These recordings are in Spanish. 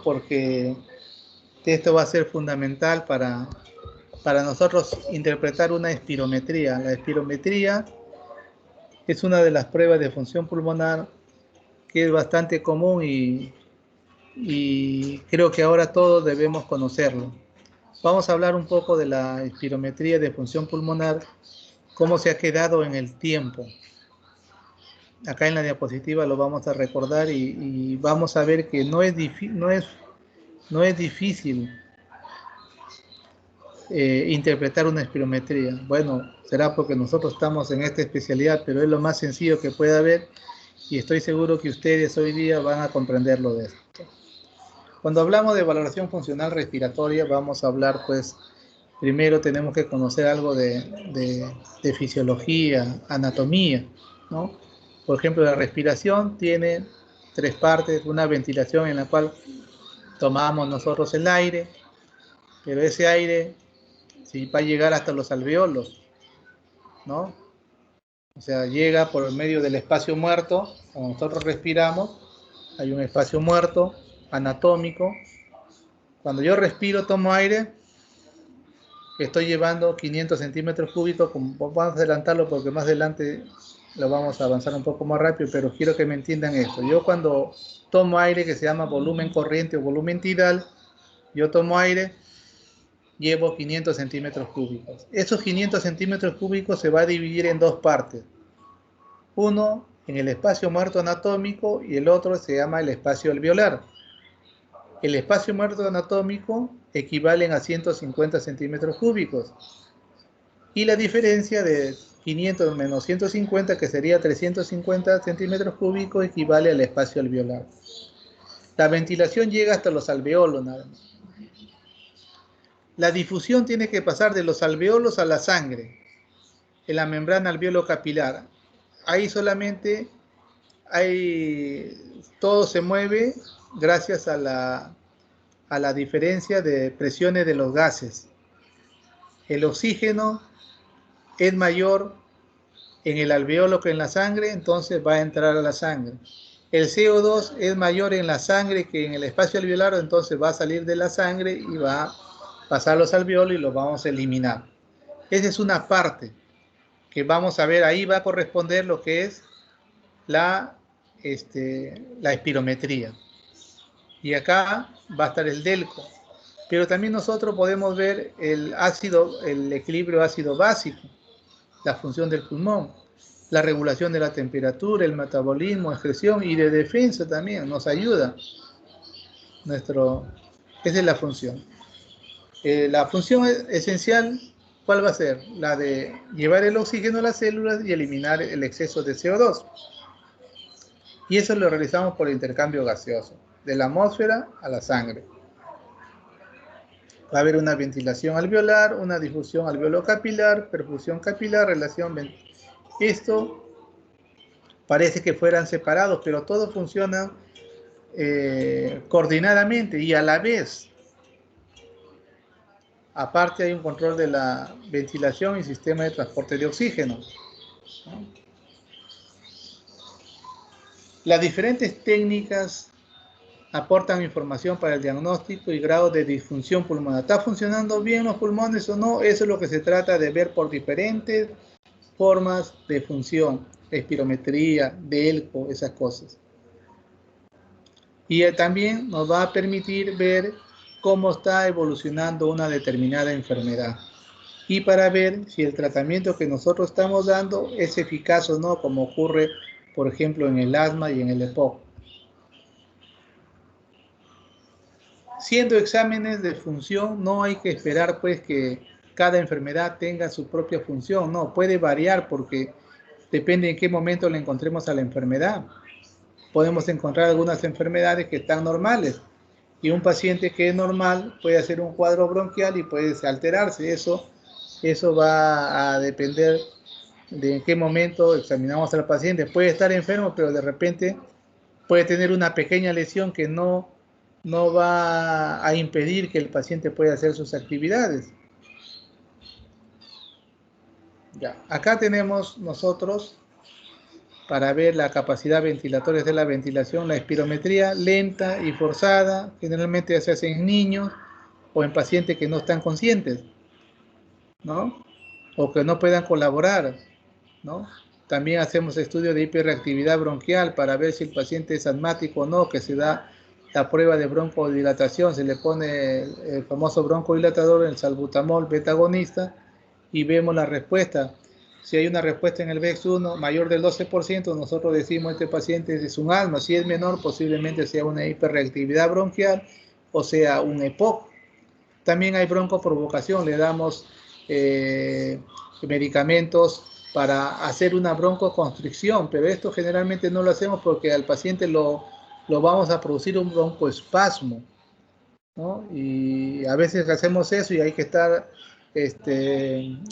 porque esto va a ser fundamental para nosotros interpretar una espirometría. La espirometría es una de las pruebas de función pulmonar que es bastante común y creo que ahora todos debemos conocerlo. Vamos a hablar un poco de la espirometría de función pulmonar, cómo se ha quedado en el tiempo. Acá en la diapositiva lo vamos a recordar y vamos a ver que no es difícil interpretar una espirometría. Bueno, será porque nosotros estamos en esta especialidad, pero es lo más sencillo que puede haber y estoy seguro que ustedes hoy día van a comprenderlo de esto. Cuando hablamos de valoración funcional respiratoria, vamos a hablar, pues, primero tenemos que conocer algo de fisiología, anatomía, ¿no? Por ejemplo, la respiración tiene tres partes, una ventilación en la cual tomamos nosotros el aire, pero ese aire sí va a llegar hasta los alveolos, ¿no? O sea, llega por medio del espacio muerto, cuando nosotros respiramos, hay un espacio muerto anatómico. Cuando yo respiro, tomo aire, estoy llevando 500 centímetros cúbicos, vamos a adelantarlo porque más adelante lo vamos a avanzar un poco más rápido, pero quiero que me entiendan esto. Yo cuando tomo aire, que se llama volumen corriente o volumen tidal, yo tomo aire, llevo 500 centímetros cúbicos. Esos 500 centímetros cúbicos se va a dividir en dos partes. Uno en el espacio muerto anatómico y el otro se llama el espacio alveolar. El espacio muerto anatómico equivale a 150 centímetros cúbicos. Y la diferencia de 500 menos 150, que sería 350 centímetros cúbicos, equivale al espacio alveolar. La ventilación llega hasta los alveolos nada más. La difusión tiene que pasar de los alveolos a la sangre, en la membrana alveolo-capilar. Ahí solamente todo se mueve gracias a la diferencia de presiones de los gases. El oxígeno es mayor en el alveolo que en la sangre, entonces va a entrar a la sangre. El CO2 es mayor en la sangre que en el espacio alveolar, entonces va a salir de la sangre y va a pasar a los alveolos y los vamos a eliminar. Esa es una parte que vamos a ver, ahí va a corresponder lo que es la espirometría. Y acá va a estar el delco. Pero también nosotros podemos ver el equilibrio ácido básico, la función del pulmón, la regulación de la temperatura, el metabolismo, excreción y de defensa también nos ayuda. Esa es la función. La función esencial, ¿cuál va a ser? La de llevar el oxígeno a las células y eliminar el exceso de CO2. Y eso lo realizamos por el intercambio gaseoso, de la atmósfera a la sangre. Va a haber una ventilación alveolar, una difusión alveolo-capilar, perfusión capilar, relación. Esto parece que fueran separados, pero todo funciona coordinadamente y a la vez. Aparte hay un control de la ventilación y sistema de transporte de oxígeno. Las diferentes técnicas aportan información para el diagnóstico y grado de disfunción pulmonar. ¿Está funcionando bien los pulmones o no? Eso es lo que se trata de ver por diferentes formas de función, espirometría, delco, esas cosas. Y también nos va a permitir ver cómo está evolucionando una determinada enfermedad. Y para ver si el tratamiento que nosotros estamos dando es eficaz o no, como ocurre, por ejemplo, en el asma y en el EPOC. Siendo exámenes de función, no hay que esperar pues que cada enfermedad tenga su propia función, no, puede variar porque depende en qué momento le encontremos a la enfermedad. Podemos encontrar algunas enfermedades que están normales y un paciente que es normal puede hacer un cuadro bronquial y puede alterarse. Eso va a depender de en qué momento examinamos al paciente. Puede estar enfermo, pero de repente puede tener una pequeña lesión que no va a impedir que el paciente pueda hacer sus actividades. Ya, acá tenemos nosotros para ver la capacidad ventilatoria de la ventilación, la espirometría lenta y forzada, generalmente se hace en niños o en pacientes que no están conscientes, ¿no? O que no puedan colaborar, ¿no? También hacemos estudios de hiperreactividad bronquial para ver si el paciente es asmático o no, que se da la prueba de broncodilatación, se le pone el famoso broncodilatador, el salbutamol beta-agonista, y vemos la respuesta. Si hay una respuesta en el VEX1 mayor del 12%, nosotros decimos este paciente es un asma. Si es menor, posiblemente sea una hiperreactividad bronquial o sea un EPOC. También hay broncoprovocación, le damos medicamentos para hacer una broncoconstricción, pero esto generalmente no lo hacemos porque al paciente lo vamos a producir un broncoespasmo, ¿no? Y a veces hacemos eso y hay que estar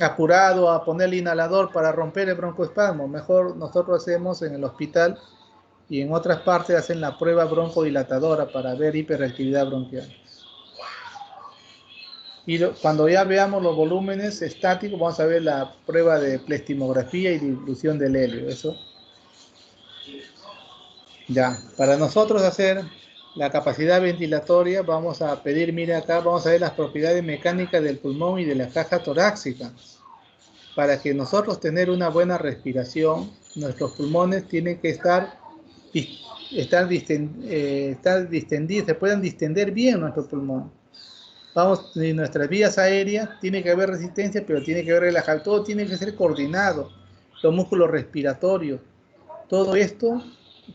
apurado a poner el inhalador para romper el broncoespasmo. Mejor nosotros hacemos en el hospital y en otras partes hacen la prueba broncodilatadora para ver hiperreactividad bronquial. Y cuando ya veamos los volúmenes estáticos, vamos a ver la prueba de plestimografía y dilución del helio. Eso. Ya, para nosotros hacer la capacidad ventilatoria, vamos a pedir, mire acá, vamos a ver las propiedades mecánicas del pulmón y de la caja torácica. Para que nosotros tener una buena respiración, nuestros pulmones tienen que estar distendidos, se puedan distender bien nuestros pulmones. Vamos, en nuestras vías aéreas tiene que haber resistencia, pero tiene que haber relajado, todo tiene que ser coordinado, los músculos respiratorios, todo esto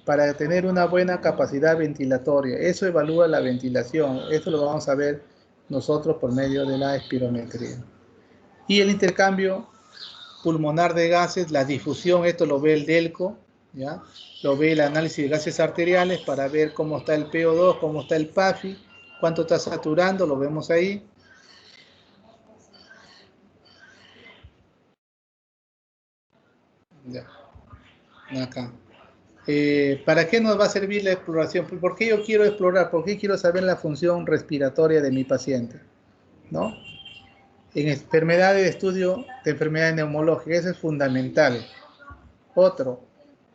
para tener una buena capacidad ventilatoria. Eso evalúa la ventilación, eso lo vamos a ver nosotros por medio de la espirometría. Y el intercambio pulmonar de gases, la difusión, esto lo ve el DELCO, ¿ya? Lo ve el análisis de gases arteriales para ver cómo está el PO2, cómo está el PAFI, cuánto está saturando, lo vemos ahí. Ya, acá. ¿Para qué nos va a servir la exploración? ¿Por qué yo quiero explorar? ¿Por qué quiero saber la función respiratoria de mi paciente? ¿No? En enfermedades de estudio de enfermedades neumológicas, eso es fundamental. Otro,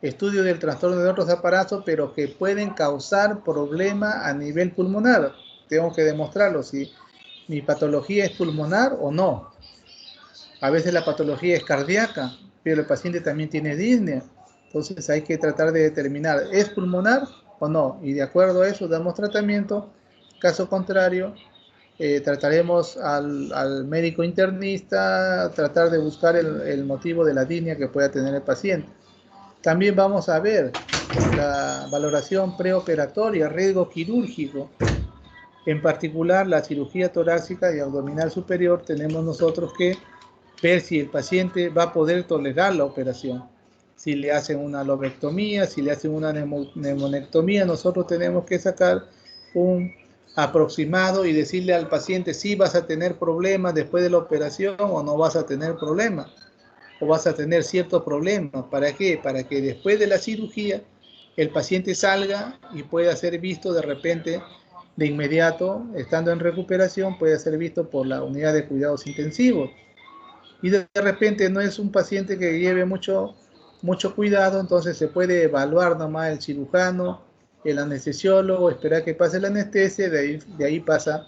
estudio del trastorno de otros aparatos, pero que pueden causar problema a nivel pulmonar. Tengo que demostrarlo, si mi patología es pulmonar o no. A veces la patología es cardíaca, pero el paciente también tiene disnea. Entonces hay que tratar de determinar, ¿es pulmonar o no? Y de acuerdo a eso damos tratamiento. Caso contrario, trataremos al médico internista, tratar de buscar el motivo de la disnea que pueda tener el paciente. También vamos a ver la valoración preoperatoria, riesgo quirúrgico. En particular, la cirugía torácica y abdominal superior, tenemos nosotros que ver si el paciente va a poder tolerar la operación. Si le hacen una lobectomía, si le hacen una neumonectomía, nosotros tenemos que sacar un aproximado y decirle al paciente si vas a tener problemas después de la operación o no vas a tener problemas, o vas a tener ciertos problemas. ¿Para qué? Para que después de la cirugía el paciente salga y pueda ser visto de repente, de inmediato, estando en recuperación, puede ser visto por la unidad de cuidados intensivos. Y de repente no es un paciente que lleve mucho cuidado, entonces se puede evaluar nomás el cirujano, el anestesiólogo, esperar que pase la anestesia, de ahí pasa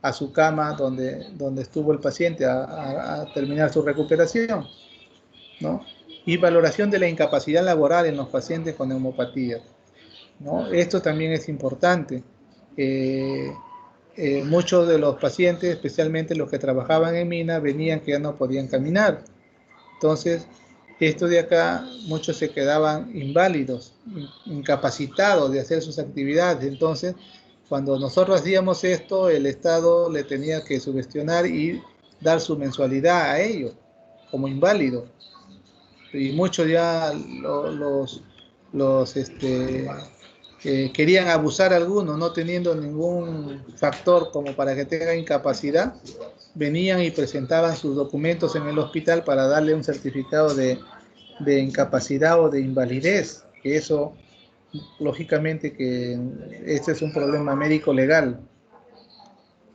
a su cama donde estuvo el paciente a terminar su recuperación, ¿no? Y valoración de la incapacidad laboral en los pacientes con neumopatía, ¿no? Esto también es importante. Muchos de los pacientes, especialmente los que trabajaban en mina, venían que ya no podían caminar. Entonces, esto de acá, muchos se quedaban inválidos, incapacitados de hacer sus actividades. Entonces, cuando nosotros hacíamos esto, el Estado le tenía que sugestionar y dar su mensualidad a ellos, como inválidos. Y muchos ya querían abusar a algunos, no teniendo ningún factor como para que tenga incapacidad, venían y presentaban sus documentos en el hospital para darle un certificado de incapacidad o de invalidez, que eso, lógicamente, que este es un problema médico legal.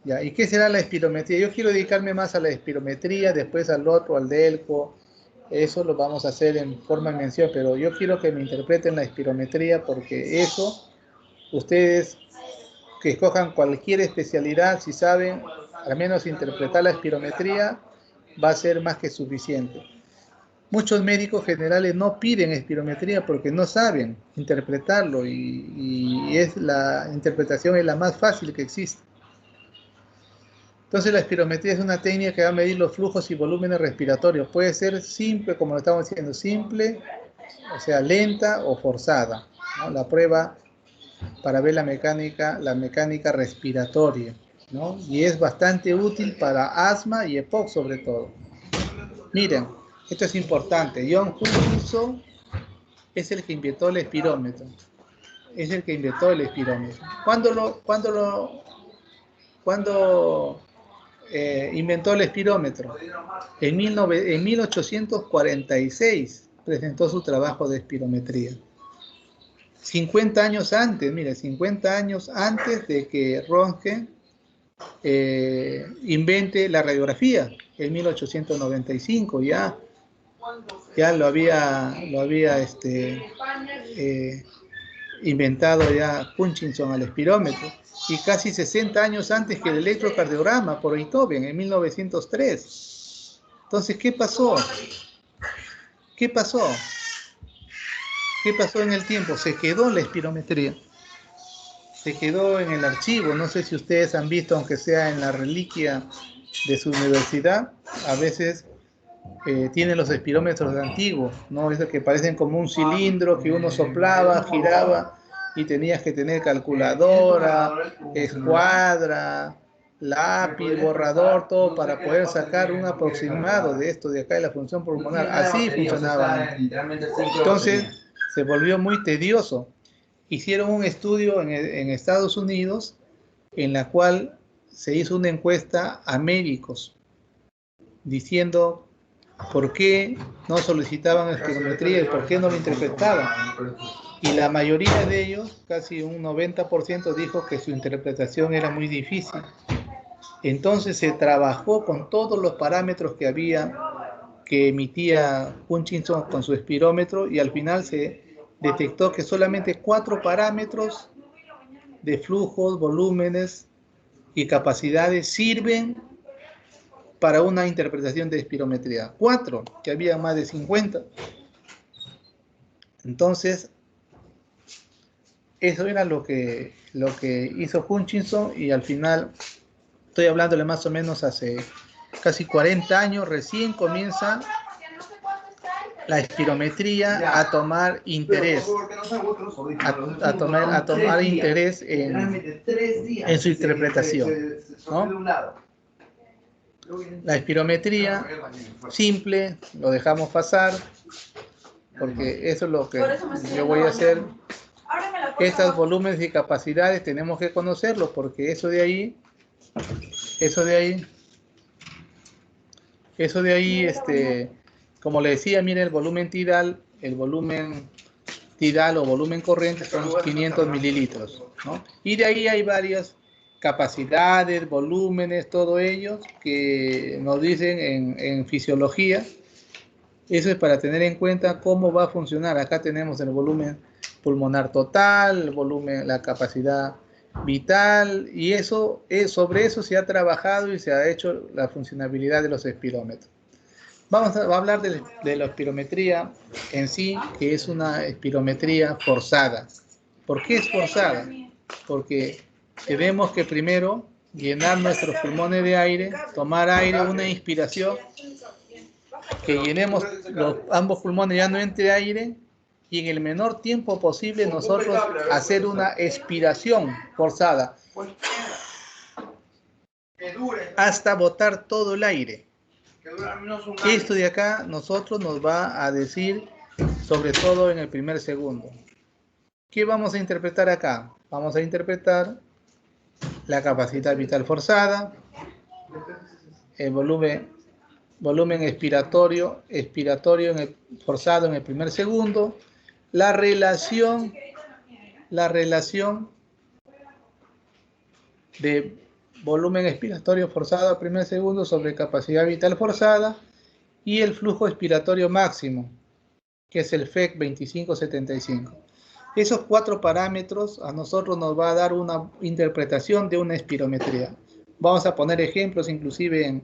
¿Ya? ¿Y qué será la espirometría? Yo quiero dedicarme más a la espirometría, después al otro, al DELCO, eso lo vamos a hacer en forma de mención, pero yo quiero que me interpreten la espirometría porque eso, ustedes que escojan cualquier especialidad, si saben al menos interpretar la espirometría, va a ser más que suficiente. Muchos médicos generales no piden espirometría porque no saben interpretarlo y es la interpretación es la más fácil que existe. Entonces la espirometría es una técnica que va a medir los flujos y volúmenes respiratorios. Puede ser simple, como lo estamos diciendo, simple, o sea, lenta o forzada, ¿no? La prueba para ver la mecánica respiratoria, ¿no? Y es bastante útil para asma y EPOC sobre todo. Miren, esto es importante. John Hutchinson es el que inventó el espirómetro. Es el que inventó el espirómetro. ¿Cuándo inventó el espirómetro? En 1846 presentó su trabajo de espirometría. 50 años antes, mire, 50 años antes de que Röntgen invente la radiografía, en 1895 ya lo había inventado ya Hutchinson al espirómetro, y casi 60 años antes que el electrocardiograma por Einthoven en 1903. Entonces, ¿qué pasó? ¿Qué pasó? ¿Qué pasó en el tiempo? Se quedó la espirometría. Se quedó en el archivo. No sé si ustedes han visto, aunque sea en la reliquia de su universidad, a veces tienen los espirómetros antiguos, ¿no? Esos que parecen como un cilindro que uno soplaba, giraba y tenías que tener calculadora, escuadra, lápiz, borrador, todo para poder sacar un aproximado de esto de acá de la función pulmonar. Así funcionaba. Entonces se volvió muy tedioso. Hicieron un estudio en Estados Unidos en la cual se hizo una encuesta a médicos diciendo por qué no solicitaban espirometría y por qué no lo interpretaban. Y la mayoría de ellos, casi un 90%, dijo que su interpretación era muy difícil. Entonces se trabajó con todos los parámetros que emitía Hutchinson con su espirómetro, y al final se detectó que solamente 4 parámetros de flujos, volúmenes y capacidades sirven para una interpretación de espirometría. 4, que había más de 50. Entonces, eso era lo que hizo Hutchinson, y al final, estoy hablándole más o menos hace casi 40 años, recién comienza la espirometría a tomar interés, a tomar interés en su interpretación, ¿no? La espirometría simple lo dejamos pasar porque eso es lo que yo voy a hacer. Estos volúmenes y capacidades tenemos que conocerlos porque eso de ahí, como le decía, miren, el volumen tidal o volumen corriente son 500 mililitros, ¿no? Y de ahí hay varias capacidades, volúmenes, todo ello que nos dicen en fisiología. Eso es para tener en cuenta cómo va a funcionar. Acá tenemos el volumen pulmonar total, el volumen, la capacidad vital, y sobre eso se ha trabajado y se ha hecho la funcionabilidad de los espirómetros. Vamos a hablar de la espirometría en sí, que es una espirometría forzada. ¿Por qué es forzada? Porque tenemos que primero llenar nuestros pulmones de aire, tomar aire, una inspiración, que llenemos ambos pulmones, ya no entre aire, y en el menor tiempo posible nosotros hacer una expiración forzada hasta botar todo el aire. Esto de acá nosotros nos va a decir, sobre todo en el primer segundo. ¿Qué vamos a interpretar acá? Vamos a interpretar la capacidad vital forzada, el volumen expiratorio forzado en el primer segundo, la relación de volumen expiratorio forzado al primer segundo sobre capacidad vital forzada, y el flujo expiratorio máximo, que es el FEC 2575. Esos 4 parámetros a nosotros nos va a dar una interpretación de una espirometría. Vamos a poner ejemplos inclusive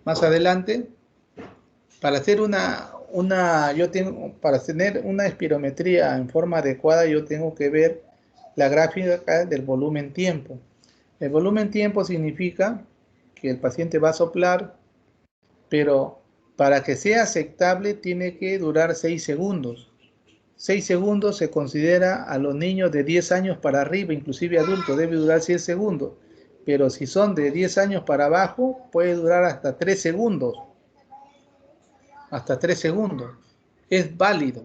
más adelante. Para hacer para tener una espirometría en forma adecuada, yo tengo que ver la gráfica del volumen tiempo. El volumen tiempo significa que el paciente va a soplar, pero para que sea aceptable tiene que durar 6 segundos. 6 segundos se considera a los niños de 10 años para arriba, inclusive adultos, debe durar 6 segundos. Pero si son de 10 años para abajo, puede durar hasta 3 segundos. Hasta 3 segundos. Es válido.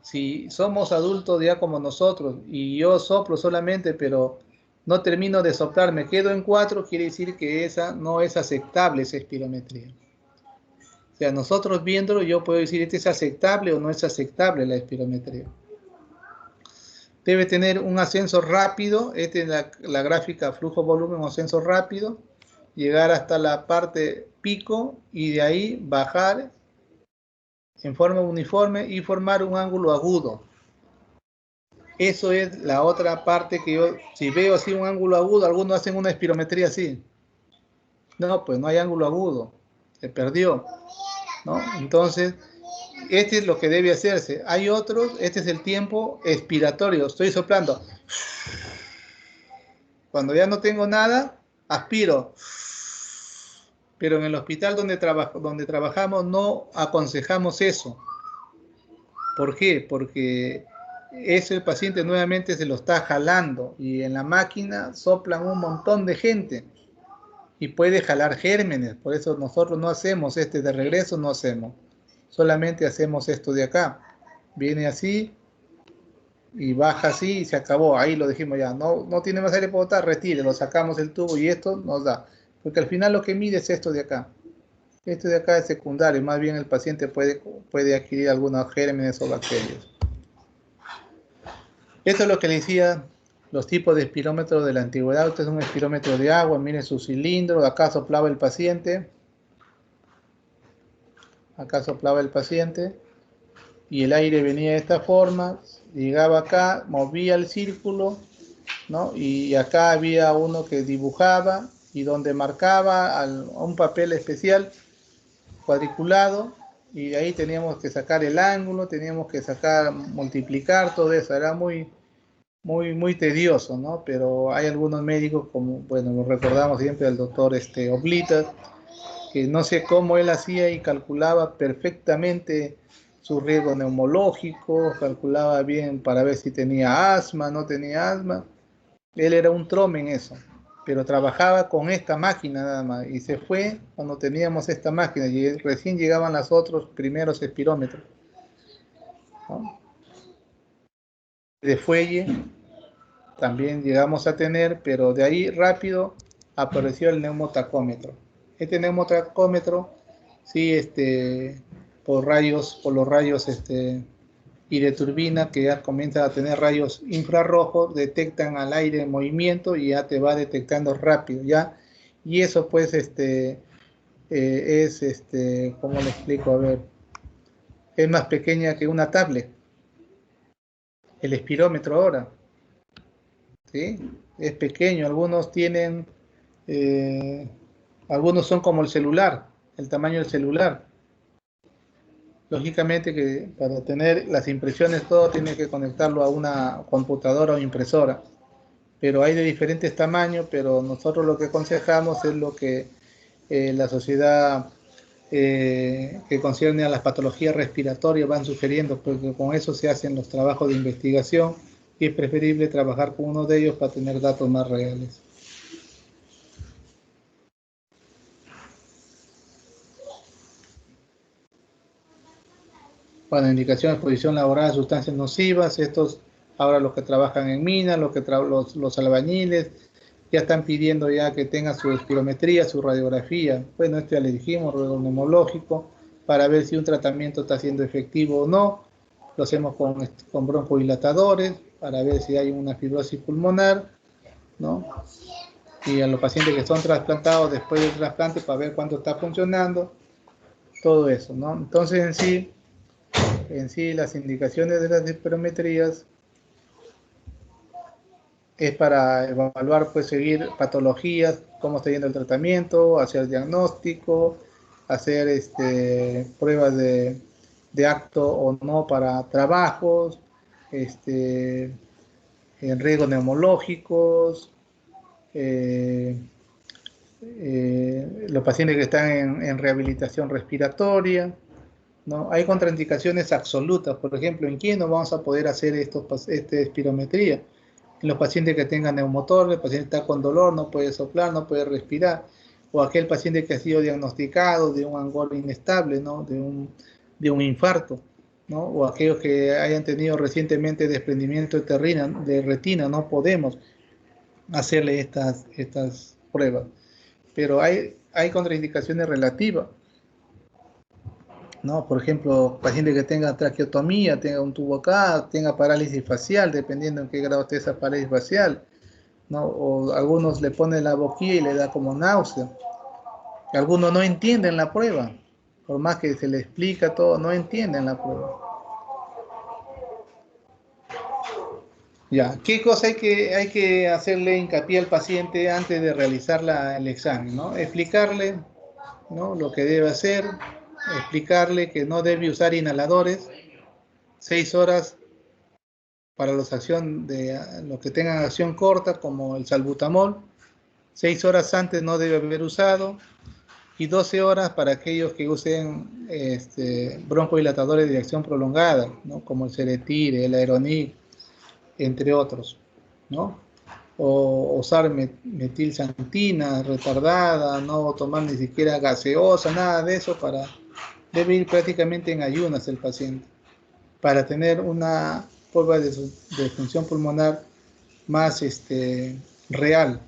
Si somos adultos ya como nosotros y yo soplo solamente, pero no termino de soplar, me quedo en 4, quiere decir que esa no es aceptable, esa espirometría. O sea, nosotros viéndolo, yo puedo decir, ¿este es aceptable o no es aceptable la espirometría? Debe tener un ascenso rápido, esta es la gráfica flujo-volumen, un ascenso rápido, llegar hasta la parte pico y de ahí bajar en forma uniforme y formar un ángulo agudo. Eso es la otra parte que yo, si veo así un ángulo agudo, algunos hacen una espirometría así. No, pues no hay ángulo agudo, se perdió, ¿no? Entonces, este es lo que debe hacerse. Hay otros, este es el tiempo expiratorio, estoy soplando. Cuando ya no tengo nada, aspiro. Pero en el hospital donde trabajamos no aconsejamos eso. ¿Por qué? Porque el paciente nuevamente se lo está jalando y en la máquina soplan un montón de gente y puede jalar gérmenes. Por eso nosotros no hacemos de regreso, no hacemos. Solamente hacemos esto de acá. Viene así y baja así y se acabó. Ahí lo dijimos ya. No tiene más aire para botar, retire, lo sacamos el tubo y esto nos da. Porque al final lo que mide es esto de acá. Esto de acá es secundario. Más bien el paciente puede adquirir algunos gérmenes o bacterias. Esto es lo que le decía los tipos de espirómetros de la antigüedad. Este es un espirómetro de agua. Miren su cilindro. Acá soplaba el paciente. Acá soplaba el paciente. Y el aire venía de esta forma. Llegaba acá, movía el círculo, ¿no? Y acá había uno que dibujaba y donde marcaba a un papel especial cuadriculado. Y de ahí teníamos que sacar el ángulo, teníamos que multiplicar todo eso. Era muy tedioso, ¿no? Pero hay algunos médicos, como, bueno, lo recordamos siempre al doctor Oblitas, que no sé cómo él hacía y calculaba perfectamente su riesgo neumológico, calculaba bien para ver si tenía asma, no tenía asma. Él era un trome en eso, pero trabajaba con esta máquina nada más y se fue cuando teníamos esta máquina y recién llegaban los otros primeros espirómetros, ¿no? De fuelle también llegamos a tener, pero de ahí rápido apareció el neumotacómetro. Este neumotacómetro, sí, por los rayos y de turbina, que ya comienza a tener rayos infrarrojos, detectan al aire en movimiento y ya te va detectando rápido, ¿ya? Y eso pues ¿cómo le explico? A ver, es más pequeña que una tablet, el espirómetro ahora. ¿Sí? Es pequeño, algunos son como el celular, el tamaño del celular. Lógicamente que para tener las impresiones todo tiene que conectarlo a una computadora o impresora, pero hay de diferentes tamaños, pero nosotros lo que aconsejamos es lo que la sociedad que concierne a las patologías respiratorias van sugiriendo, porque con eso se hacen los trabajos de investigación y es preferible trabajar con uno de ellos para tener datos más reales. Bueno, indicación de exposición laboral a sustancias nocivas, estos ahora los que trabajan en minas, los albañiles, ya están pidiendo ya que tengan su espirometría, su radiografía. Bueno, esto ya le dijimos, ruido neumológico, para ver si un tratamiento está siendo efectivo o no. Lo hacemos con broncodilatadores, para ver si hay una fibrosis pulmonar, ¿no? Y a los pacientes que son trasplantados después del trasplante, para ver cuánto está funcionando. todo eso, ¿no? Entonces en sí las indicaciones de las espirometrías es para evaluar, pues seguir patologías, cómo está yendo el tratamiento, hacer diagnóstico, hacer pruebas de acto o no para trabajos, en riesgos neumológicos, los pacientes que están en rehabilitación respiratoria, ¿no? Hay contraindicaciones absolutas, por ejemplo, ¿en quién no vamos a poder hacer esta espirometría? En los pacientes que tengan neumotor, el paciente está con dolor, no puede soplar, no puede respirar, o aquel paciente que ha sido diagnosticado de un angor inestable, ¿no? De un infarto, ¿no? O aquellos que hayan tenido recientemente desprendimiento de retina, no podemos hacerle estas pruebas. Pero hay contraindicaciones relativas, ¿no? Por ejemplo, paciente que tenga traqueotomía, tenga un tubo acá, tenga parálisis facial, dependiendo en qué grado esté esa parálisis facial, ¿no? O algunos le ponen la boquilla y le da como náusea. Algunos no entienden la prueba, por más que se le explica todo, no entienden la prueba. Ya, ¿qué cosa hay que hacerle hincapié al paciente antes de realizar el examen, ¿no? Explicarle, ¿no? Lo que debe hacer, explicarle que no debe usar inhaladores, 6 horas para los que tengan acción corta, como el salbutamol, 6 horas antes no debe haber usado, y 12 horas para aquellos que usen broncodilatadores de acción prolongada, ¿no? Como el Ceretir, el Aeronil, entre otros, ¿no? O usar metilsantina retardada, no tomar ni siquiera gaseosa, nada de eso, debe ir prácticamente en ayunas el paciente, para tener una prueba de función pulmonar más real.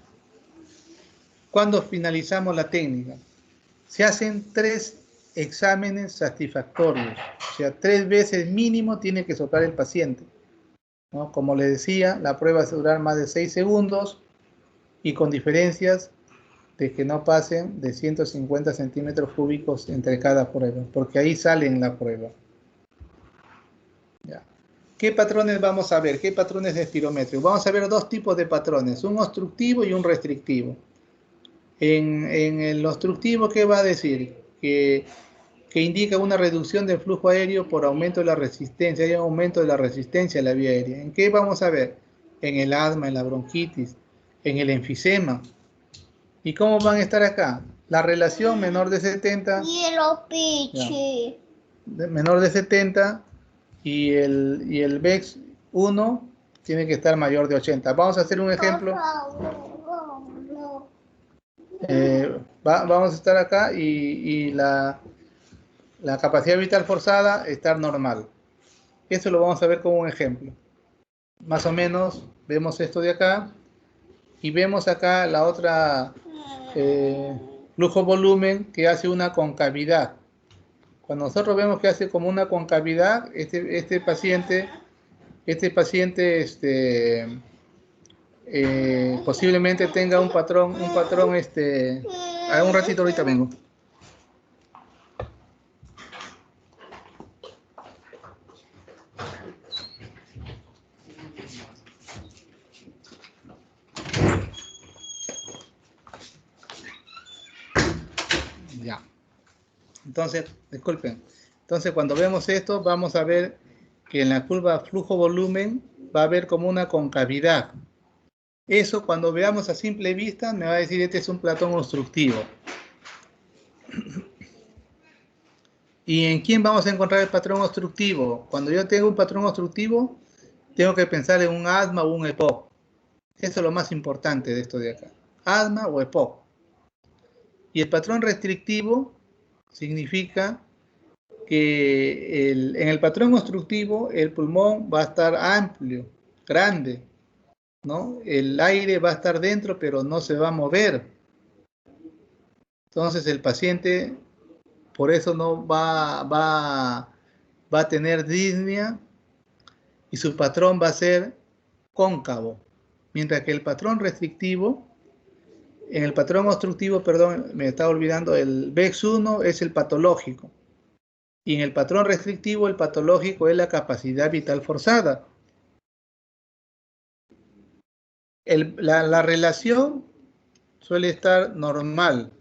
Cuando finalizamos la técnica, se hacen 3 exámenes satisfactorios, o sea, 3 veces mínimo tiene que soplar el paciente, ¿no? Como les decía, la prueba va a durar más de 6 segundos y con diferencias de que no pasen de 150 centímetros cúbicos entre cada prueba, porque ahí sale en la prueba. Ya. ¿Qué patrones vamos a ver? ¿Qué patrones de espirometría? Vamos a ver 2 tipos de patrones, un obstructivo y un restrictivo. En el obstructivo, ¿qué va a decir? Que indica una reducción del flujo aéreo por aumento de la resistencia, hay un aumento de la resistencia a la vía aérea. ¿En qué vamos a ver? En el asma, en la bronquitis, en el enfisema. ¿Y cómo van a estar acá? La relación menor de 70. Menor de 70 y el VEX 1 tiene que estar mayor de 80. Vamos a hacer un ejemplo. Vamos a estar acá y la capacidad vital forzada estar normal. Eso lo vamos a ver como un ejemplo. Más o menos vemos esto de acá y vemos acá la otra flujo volumen que hace una concavidad. Cuando nosotros vemos que hace como una concavidad, este paciente posiblemente tenga un patrón, a un ratito, ahorita vengo. Ya. Entonces, disculpen. Entonces, cuando vemos esto, vamos a ver que en la curva flujo-volumen va a haber como una concavidad. Eso, cuando veamos a simple vista, me va a decir este es un patrón obstructivo. ¿Y en quién vamos a encontrar el patrón obstructivo? Cuando yo tengo un patrón obstructivo, tengo que pensar en un asma o un EPOC. Eso es lo más importante de esto de acá. Asma o EPOC. Y el patrón restrictivo significa que en el patrón obstructivo el pulmón va a estar amplio, grande, ¿no? El aire va a estar dentro, pero no se va a mover. Entonces el paciente, por eso no va a tener disnea y su patrón va a ser cóncavo. Mientras que el patrón restrictivo, en el patrón obstructivo, perdón, me estaba olvidando, el VEX1 es el patológico. Y en el patrón restrictivo, el patológico es la capacidad vital forzada. La relación suele estar normal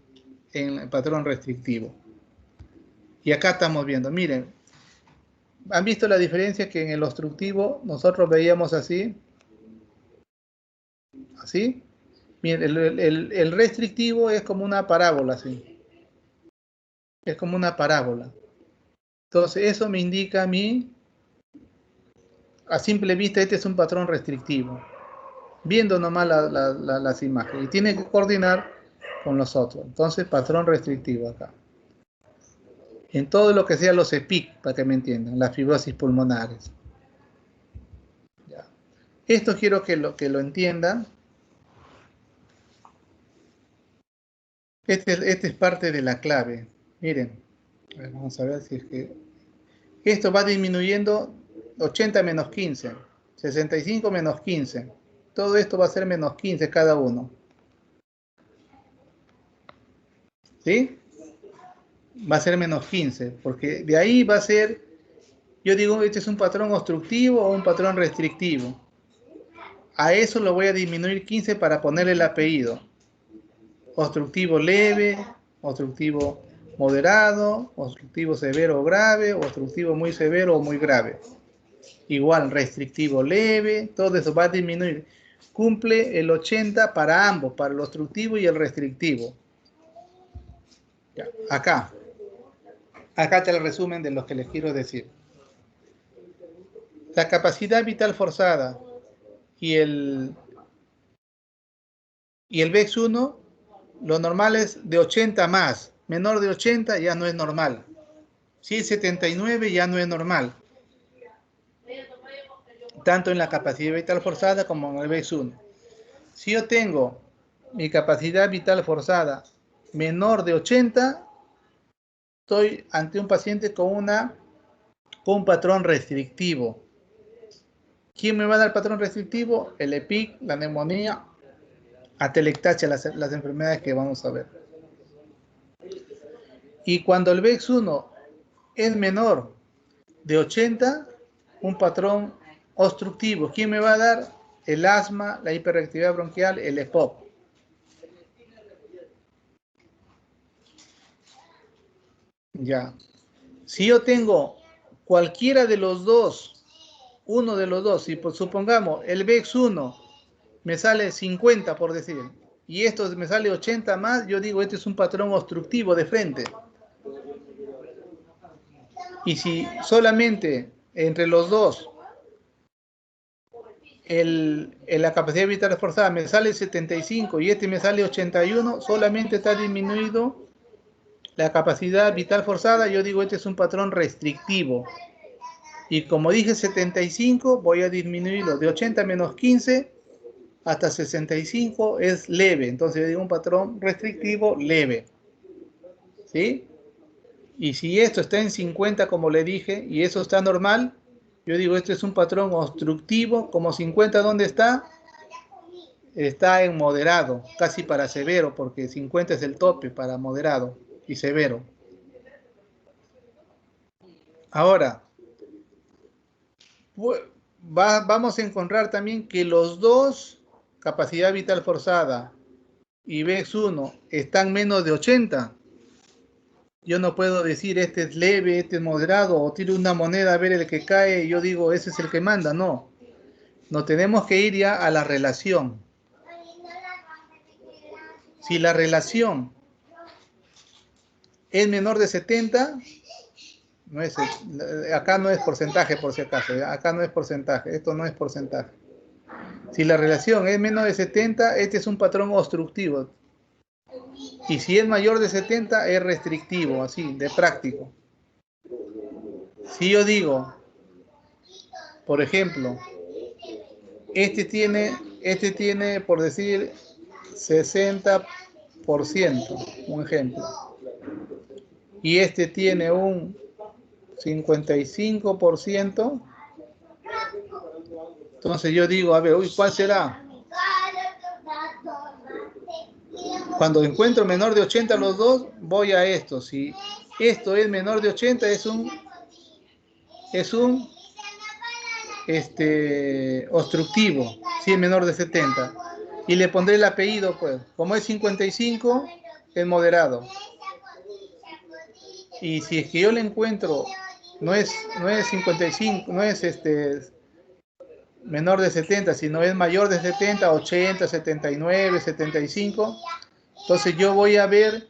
en el patrón restrictivo. Y acá estamos viendo, miren, ¿han visto la diferencia que en el obstructivo nosotros veíamos así? ¿Así? Miren, el restrictivo es como una parábola, así. Es como una parábola. Entonces, eso me indica a mí, a simple vista, este es un patrón restrictivo. Viendo nomás las imágenes. Y tiene que coordinar con los otros. Entonces, patrón restrictivo acá. En todo lo que sea los EPIC, para que me entiendan, las fibrosis pulmonares. Ya. Esto quiero que lo entiendan. Este es parte de la clave. Miren, a ver, vamos a ver si es que... Esto va disminuyendo 80 menos 15, 65 menos 15. Todo esto va a ser menos 15 cada uno. ¿Sí? Va a ser menos 15, porque de ahí va a ser, yo digo, este es un patrón obstructivo o un patrón restrictivo. A eso lo voy a disminuir 15 para ponerle el apellido. Obstructivo leve, obstructivo moderado, obstructivo severo o grave, obstructivo muy severo o muy grave. Igual, restrictivo leve, todo eso va a disminuir. Cumple el 80 para ambos, para el obstructivo y el restrictivo. Ya, acá está el resumen de lo que les quiero decir. La capacidad vital forzada y el VEX1, lo normal es de 80 más. Menor de 80 ya no es normal. Si es 79 ya no es normal. Tanto en la capacidad vital forzada como en el VEX1. Si yo tengo mi capacidad vital forzada menor de 80, estoy ante un paciente con un patrón restrictivo. ¿Quién me va a dar patrón restrictivo? El EPIC, la neumonía, atelectasia, las enfermedades que vamos a ver. Y cuando el VEX1 es menor de 80, un patrón obstructivo. ¿Quién me va a dar? El asma, la hiperreactividad bronquial, el EPOC. Ya. Si yo tengo cualquiera de los dos, uno de los dos, si pues, supongamos el VEX1 me sale 50 por decir, y esto me sale 80 más, yo digo este es un patrón obstructivo de frente. Y si solamente entre los dos la capacidad vital forzada me sale 75 y este me sale 81, solamente está disminuido la capacidad vital forzada, yo digo este es un patrón restrictivo. Y como dije 75, voy a disminuirlo de 80 menos 15 hasta 65 es leve. Entonces yo digo un patrón restrictivo leve. ¿Sí? Y si esto está en 50, como le dije, y eso está normal, yo digo esto es un patrón obstructivo. Como 50, ¿dónde está? Está en moderado, casi para severo, porque 50 es el tope para moderado y severo. Ahora, vamos a encontrar también que los dos, capacidad vital forzada y VEX1, están menos de 80. Yo no puedo decir este es leve, este es moderado, o tiro una moneda a ver el que cae y yo digo ese es el que manda. No, nos tenemos que ir ya a la relación. Si la relación es menor de 70, no es, acá no es porcentaje por si acaso, acá no es porcentaje, esto no es porcentaje. Si la relación es menos de 70, este es un patrón obstructivo. Y si es mayor de 70, es restrictivo, así, de práctico. Si yo digo, por ejemplo, este tiene, por decir, 60%, un ejemplo. Y este tiene un 55%. Entonces yo digo, a ver, uy, ¿cuál será? Cuando encuentro menor de 80 los dos, voy a esto. Si esto es menor de 80, es un obstructivo, si es menor de 70. Y le pondré el apellido, pues. Como es 55, es moderado. Y si es que yo le encuentro, no es 55, no es menor de 70, sino es mayor de 70, 80, 79, 75, entonces yo voy a ver,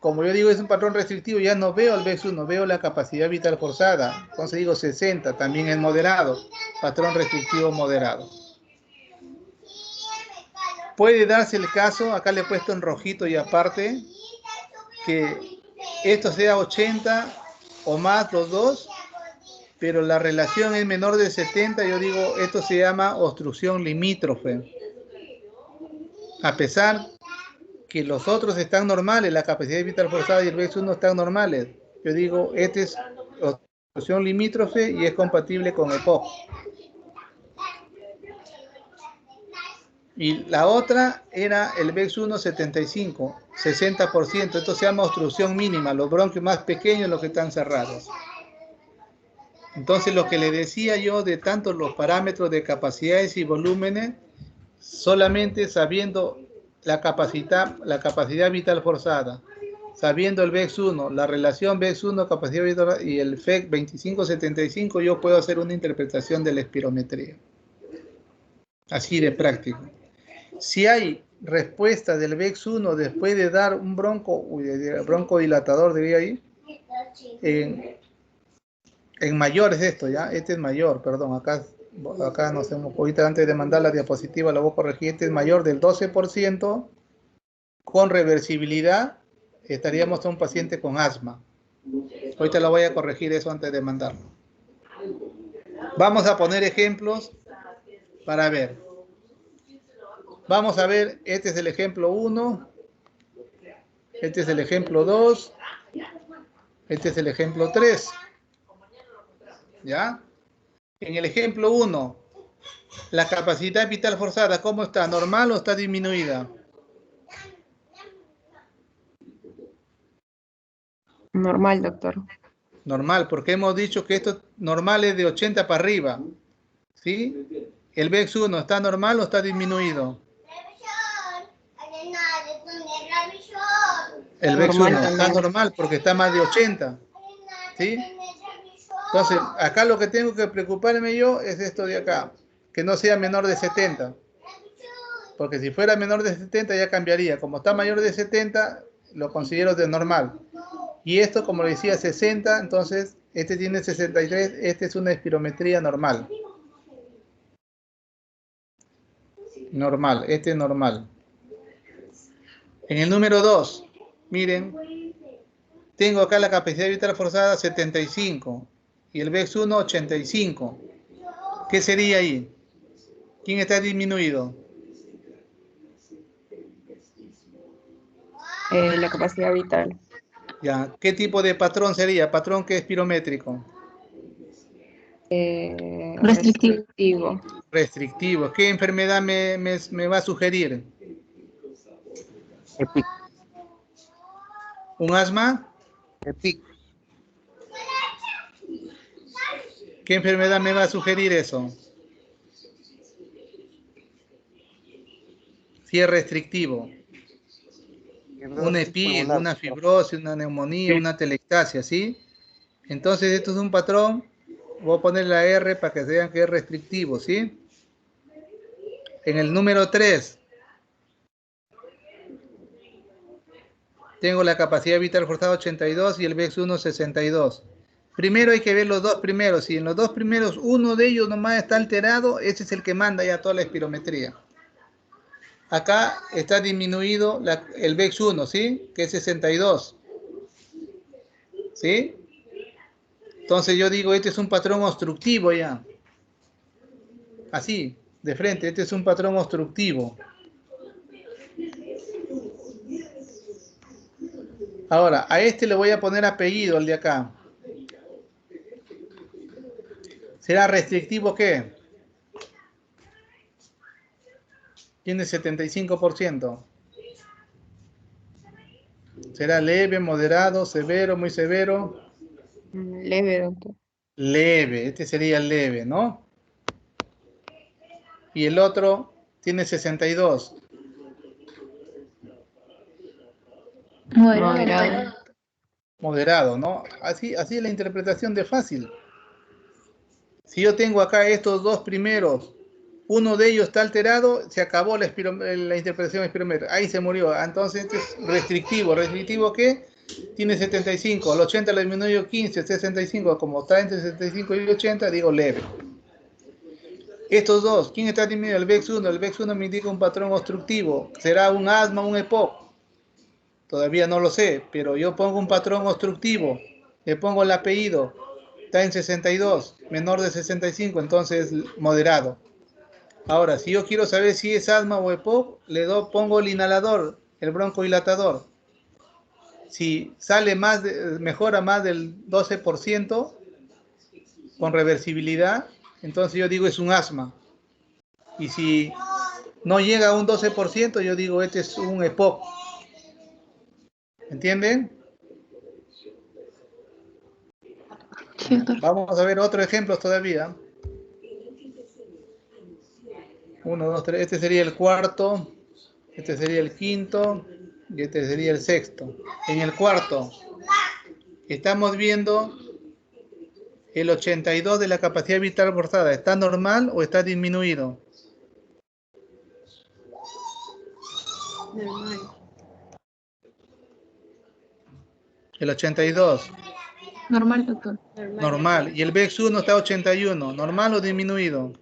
como yo digo es un patrón restrictivo, ya no veo el VEX1, veo la capacidad vital forzada, entonces digo 60, también es moderado, patrón restrictivo moderado. Puede darse el caso, acá le he puesto en rojito y aparte, que esto sea 80 o más los dos, pero la relación es menor de 70, yo digo, esto se llama obstrucción limítrofe. A pesar que los otros están normales, la capacidad vital forzada y el VEX1 están normales, yo digo, este es obstrucción limítrofe y es compatible con EPOC. Y la otra era el VEX1 75, 60%. Esto se llama obstrucción mínima, los bronquios más pequeños los que están cerrados. Entonces lo que le decía yo de tanto los parámetros de capacidades y volúmenes, solamente sabiendo la capacidad vital forzada, sabiendo el VEX1, la relación VEX1 capacidad vital y el FEC 25-75, yo puedo hacer una interpretación de la espirometría. Así de práctico. Si hay respuesta del VEX1 después de dar un broncodilatador, diría ahí, en mayor es esto, ¿ya? Este es mayor, perdón, acá no sé, ahorita antes de mandar la diapositiva lo voy a corregir, este es mayor del 12%, con reversibilidad, estaríamos a un paciente con asma. Ahorita lo voy a corregir eso antes de mandarlo. Vamos a poner ejemplos para ver. Vamos a ver, este es el ejemplo 1, este es el ejemplo 2, este es el ejemplo 3. ¿Ya? En el ejemplo 1, la capacidad vital forzada, ¿cómo está? ¿Normal o está disminuida? Normal, doctor. Normal, porque hemos dicho que esto normal es de 80 para arriba. ¿Sí? ¿El VEX1 está normal o está disminuido? El VEX1 está normal porque está más de 80. ¿Sí? Entonces, acá lo que tengo que preocuparme yo es esto de acá, que no sea menor de 70. Porque si fuera menor de 70 ya cambiaría. Como está mayor de 70, lo considero de normal. Y esto, como le decía, 60, entonces este tiene 63, este es una espirometría normal. Normal, este es normal. En el número 2, miren, tengo acá la capacidad vital forzada 75 y el VEX1 85. ¿Qué sería ahí? ¿Quién está disminuido? La capacidad vital. Ya, ¿qué tipo de patrón sería? ¿Patrón que es espirométrico? Restrictivo. Restrictivo. ¿Qué enfermedad me va a sugerir? EPIC. ¿Un asma? EPIC. ¿Qué enfermedad me va a sugerir eso? Si es restrictivo. Un EPIC, una fibrosis, una neumonía, una telectasia, ¿sí? Entonces esto es un patrón, voy a poner la R para que vean que es restrictivo, ¿sí? En el número 3, tengo la capacidad vital forzada 82 y el VEX1 62. Primero hay que ver los dos primeros, si en los dos primeros uno de ellos nomás está alterado, ese es el que manda ya toda la espirometría. Acá está disminuido el VEX1, ¿sí? Que es 62. ¿Sí? Entonces yo digo, este es un patrón obstructivo ya. Así, de frente, este es un patrón obstructivo. Ahora, a este le voy a poner apellido, el de acá. ¿Será restrictivo qué? Tiene 75%. ¿Será leve, moderado, severo, muy severo? Leve, doctor. Leve, este sería el leve, ¿no? Y el otro tiene 62. Moderado. Moderado, ¿no? Así es la interpretación de fácil. Si yo tengo acá estos dos primeros, uno de ellos está alterado, se acabó la interpretación espirométrica. Ahí se murió. Entonces, este es restrictivo. ¿Restrictivo qué? Tiene 75. Al 80 le disminuyó 15, 65. Como está entre 65 y 80, digo leve. Estos dos, ¿quién está disminuido? El VEX1. El VEX1 me indica un patrón obstructivo. ¿Será un asma o un EPOC? Todavía no lo sé, pero yo pongo un patrón obstructivo. Le pongo el apellido. Está en 62, menor de 65, entonces moderado. Ahora, si yo quiero saber si es asma o EPOC, pongo el inhalador, el broncodilatador. Si sale mejora más del 12% con reversibilidad, entonces yo digo es un asma. Y si no llega a un 12%, yo digo este es un EPOC. ¿Entienden? Sí, doctor. Vamos a ver otros ejemplos todavía. 1, 2, 3. Este sería el cuarto. Este sería el quinto. Y este sería el sexto. En el cuarto, estamos viendo el 82 de la capacidad vital forzada. ¿Está normal o está disminuido? Normal. El 82. Normal, doctor. Normal. Y el VEX1 está 81. ¿Normal o disminuido?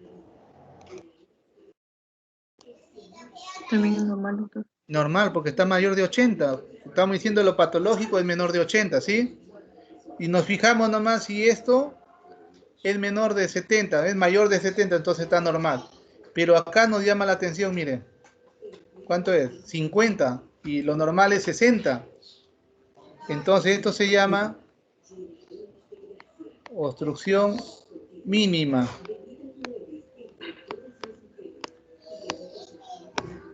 También es normal, doctor. Normal, porque está mayor de 80. Estamos diciendo lo patológico es menor de 80, ¿sí? Y nos fijamos nomás si esto es menor de 70, es mayor de 70, entonces está normal. Pero acá nos llama la atención, miren. ¿Cuánto es? 50. Y lo normal es 60. Entonces esto se llama obstrucción mínima.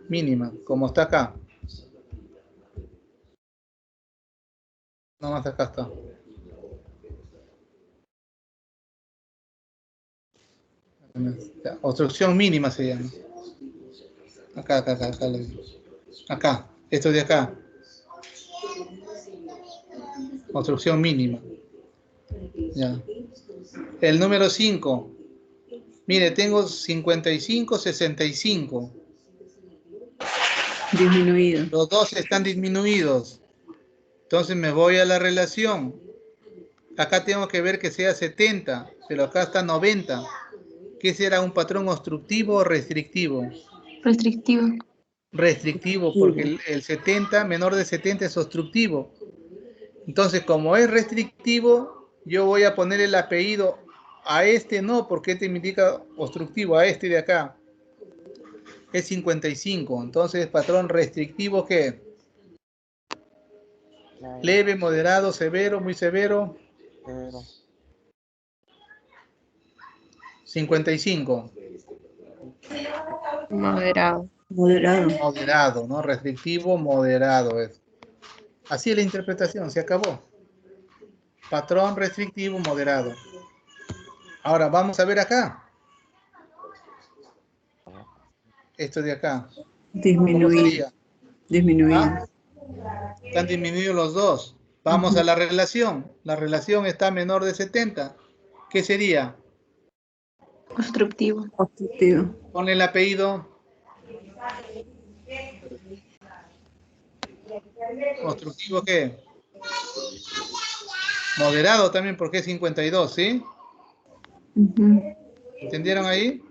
Mínima, como está acá. Nomás acá está. Obstrucción mínima se llama. Acá. Acá, esto de acá. Obstrucción mínima. Ya. El número 5. Mire, tengo 55, 65. Disminuido. Los dos están disminuidos. Entonces me voy a la relación. Acá tengo que ver que sea 70, pero acá está 90. ¿Qué será un patrón obstructivo o restrictivo? Restrictivo. Restrictivo, porque el 70, menor de 70 es obstructivo. Entonces, como es restrictivo, yo voy a poner el apellido a este no, porque este me indica obstructivo, a este de acá. Es 55. Entonces, patrón restrictivo, ¿qué? Leve, moderado, severo, muy severo. 55. Moderado. Moderado, ¿no? Restrictivo, moderado es. Así es la interpretación, se acabó. Patrón restrictivo, moderado. Ahora vamos a ver acá. Esto de acá. ¿Cómo sería? ¿Ah? Están disminuidos los dos. Vamos a la relación. La relación está menor de 70. ¿Qué sería? Obstructivo. Ponle el apellido. ¿Obstructivo qué? Moderado también porque es 52, ¿sí? ¿Entendieron ahí?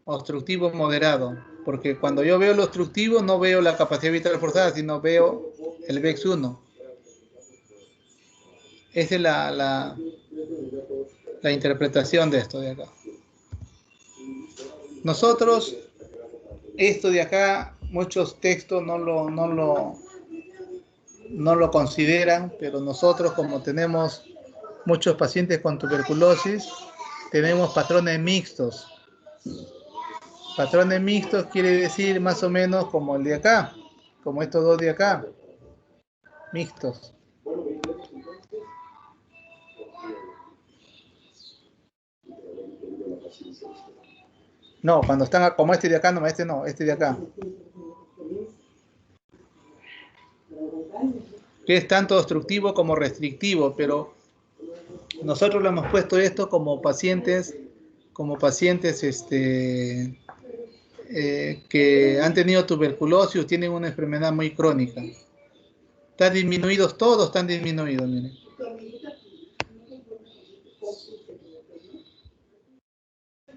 Obstructivo moderado. Porque cuando yo veo el obstructivo no veo la capacidad vital forzada, sino veo el VEX1. Esa es la interpretación de esto de acá. Nosotros, esto de acá, muchos textos no lo consideran, pero nosotros, como tenemos muchos pacientes con tuberculosis, tenemos patrones mixtos. Patrones mixtos quiere decir más o menos como el de acá. como estos dos de acá, mixtos. No, cuando están como este de acá, no, este de acá. Que es tanto obstructivo como restrictivo, pero nosotros le hemos puesto esto como pacientes que han tenido tuberculosis o tienen una enfermedad muy crónica. Están disminuidos, todos están disminuidos, miren.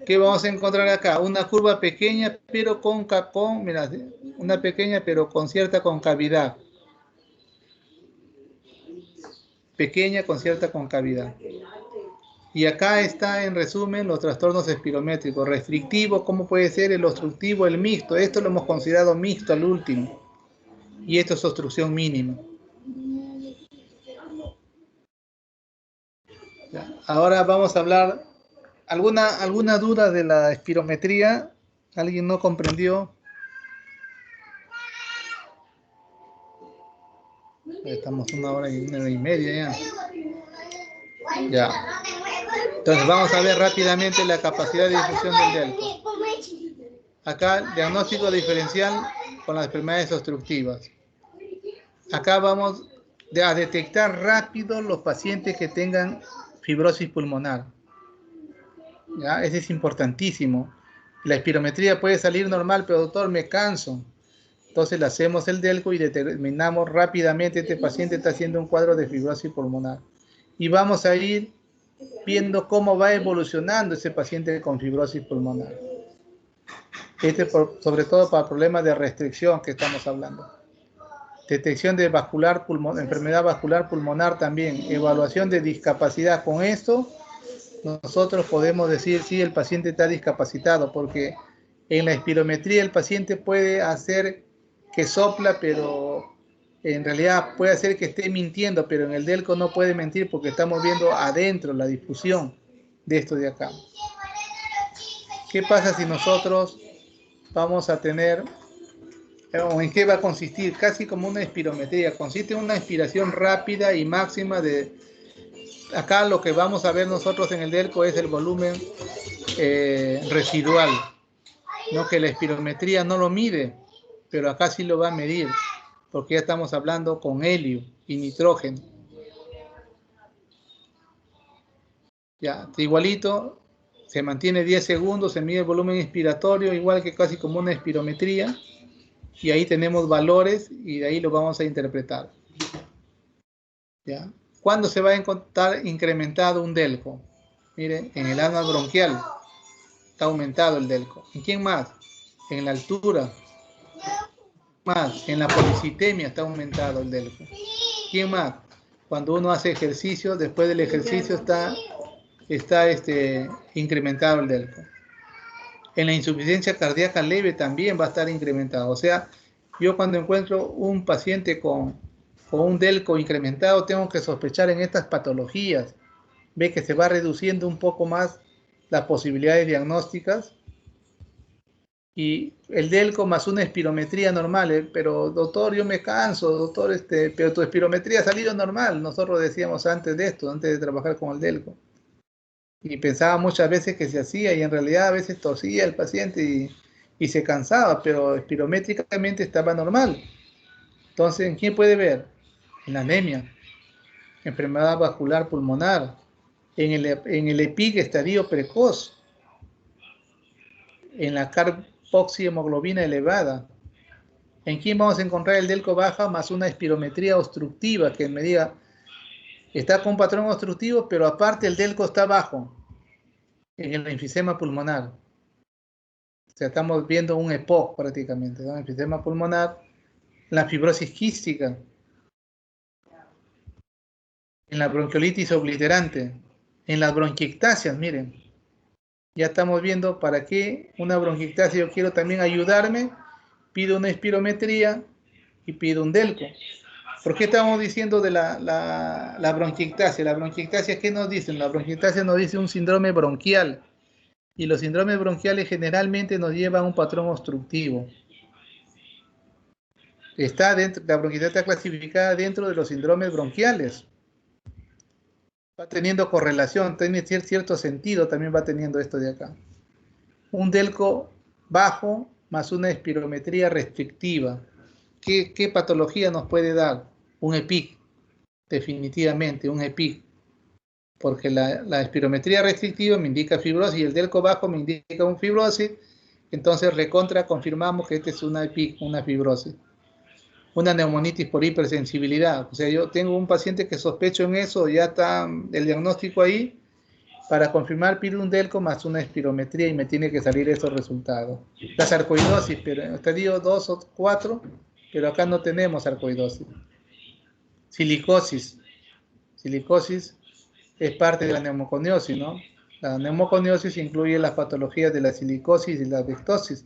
¿Qué vamos a encontrar acá? Una curva pequeña, pero mira, una pequeña, pero con cierta concavidad. Pequeña con cierta concavidad. Y acá está, en resumen, los trastornos espirométricos. Restrictivo, ¿cómo puede ser? El obstructivo, el mixto. Esto lo hemos considerado mixto al último. Y esto es obstrucción mínima. Ya. Ahora vamos a hablar. ¿Alguna duda de la espirometría? ¿Alguien no comprendió? Estamos una hora y media ya. Ya. Entonces vamos a ver rápidamente la capacidad de difusión del delco. Acá, diagnóstico diferencial con las enfermedades obstructivas. Acá vamos a detectar rápido los pacientes que tengan fibrosis pulmonar. ¿Ya? Ese es importantísimo. La espirometría puede salir normal, pero doctor, me canso. Entonces le hacemos el delco y determinamos rápidamente este paciente está haciendo un cuadro de fibrosis pulmonar. Y vamos a ir viendo cómo va evolucionando ese paciente con fibrosis pulmonar. Sobre todo para problemas de restricción que estamos hablando. Detección de enfermedad vascular pulmonar también. Evaluación de discapacidad. Con esto nosotros podemos decir si el paciente está discapacitado, porque en la espirometría el paciente puede hacer que sopla, pero en realidad puede hacer que esté mintiendo, pero en el delco no puede mentir porque estamos viendo adentro la difusión de esto de acá. ¿Qué pasa si nosotros vamos a tener, o en qué va a consistir? Casi como una espirometría, consiste en una inspiración rápida y máxima de... Acá lo que vamos a ver nosotros en el delco es el volumen residual, ¿no? Que la espirometría no lo mide, pero acá sí lo va a medir, porque ya estamos hablando con helio y nitrógeno. Ya, igualito, se mantiene 10 segundos, se mide el volumen inspiratorio, igual que casi como una espirometría, y ahí tenemos valores y de ahí lo vamos a interpretar. ¿Ya? ¿Cuándo se va a encontrar incrementado un delco? Miren, en el asma bronquial está aumentado el delco. ¿En quién más? En la altura. Más, en la policitemia está aumentado el delco. ¿Quién más? Cuando uno hace ejercicio, después del ejercicio está incrementado el delco. En la insuficiencia cardíaca leve también va a estar incrementado. O sea, yo cuando encuentro un paciente con un delco incrementado, tengo que sospechar en estas patologías. Ve que se va reduciendo un poco más las posibilidades diagnósticas. Y el delco más una espirometría normal, pero doctor, yo me canso, doctor, pero tu espirometría ha salido normal. Nosotros decíamos antes de esto, antes de trabajar con el delco. Y pensaba muchas veces que se hacía y en realidad a veces tosía el paciente y se cansaba, pero espirométricamente estaba normal. Entonces, ¿en quién puede ver? En la anemia, enfermedad vascular pulmonar, en el EPIC estadio precoz, en la carboxihemoglobina elevada. ¿En quién vamos a encontrar el delco baja más una espirometría obstructiva que me diga, está con un patrón obstructivo, pero aparte el delco está bajo? En el enfisema pulmonar. O sea, estamos viendo un EPOC prácticamente, ¿no? Enfisema pulmonar, la fibrosis quística, en la bronquiolitis obliterante, en las bronquiectasias, miren. Ya estamos viendo para qué una bronquiectasia yo quiero también ayudarme, pido una espirometría y pido un delco. ¿Por qué estamos diciendo de la bronquiectasia? La bronquiectasia, ¿qué nos dicen? La bronquiectasia nos dice un síndrome bronquial. Y los síndromes bronquiales generalmente nos llevan a un patrón obstructivo. Está dentro, la bronquitis está clasificada dentro de los síndromes bronquiales. Va teniendo correlación, tiene cierto sentido, también va teniendo esto de acá. Un delco bajo más una espirometría restrictiva. ¿Qué patología nos puede dar? Un EPIC, definitivamente, un EPIC. Porque la espirometría restrictiva me indica fibrosis y el delco bajo me indica un fibrosis. Entonces recontra confirmamos que esta es una EPIC, una fibrosis. Una neumonitis por hipersensibilidad. O sea, yo tengo un paciente que sospecho en eso, ya está el diagnóstico ahí. Para confirmar pido un delco más una espirometría y me tiene que salir esos resultados. La sarcoidosis, pero te digo 2 o 4, pero acá no tenemos sarcoidosis. Silicosis. Silicosis es parte de la neumoconiosis, ¿no? La neumoconiosis incluye las patologías de la silicosis y la asbestosis.